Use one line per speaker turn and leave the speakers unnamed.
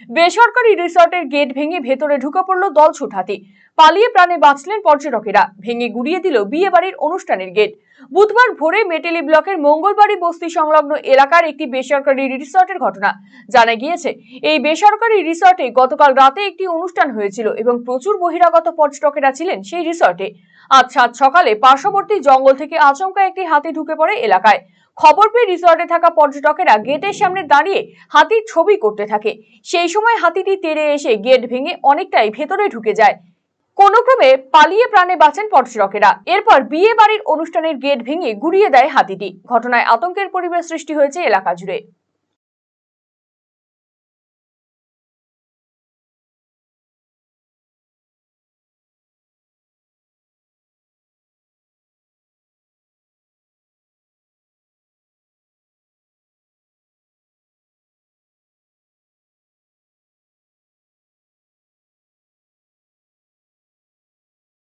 বেসরকারি রিসর্টের গেট ভেঙে ভেতরে ঢুকে পড়ল দলছুট হাতি। পালিয়ে প্রাণে বাঁচলেন পর্যটকেরা। ভেঙে গুড়িয়ে দিল বিয়ে বাড়ির অনুষ্ঠানের গেট। বুধবার ভোরে মেটেলি ব্লকের মঙ্গলবাড়ি বস্তি সংলগ্ন এলাকার একটি বেসরকারি রিসর্টের ঘটনা। জানা গিয়েছে, এই বেসরকারি রিসর্টে গতকাল রাতে একটি অনুষ্ঠান হয়েছিল এবং প্রচুর বহিরাগত পর্যটকেরা ছিলেন সেই রিসর্টে। আজ সাত সকালে পার্শ্ববর্তী জঙ্গল থেকে আচমকা একটি হাতি ঢুকে পড়ে এলাকায়। খবর পেয়ে রিসর্টে থাকা পর্যটকেরা গেটের সামনে দাঁড়িয়ে হাতির ছবি করতে থাকে। সেই সময় হাতিটি তেড়ে এসে গেট ভেঙে অনেকটাই ভেতরে ঢুকে যায়। কোনো ক্রমে পালিয়ে প্রাণে বাঁচেন পর্যটকেরা। এরপর বিয়ে বাড়ির অনুষ্ঠানের গেট ভেঙে গুড়িয়ে দেয় হাতিটি। ঘটনায় আতঙ্কের পরিবেশ সৃষ্টি হয়েছে এলাকা জুড়ে।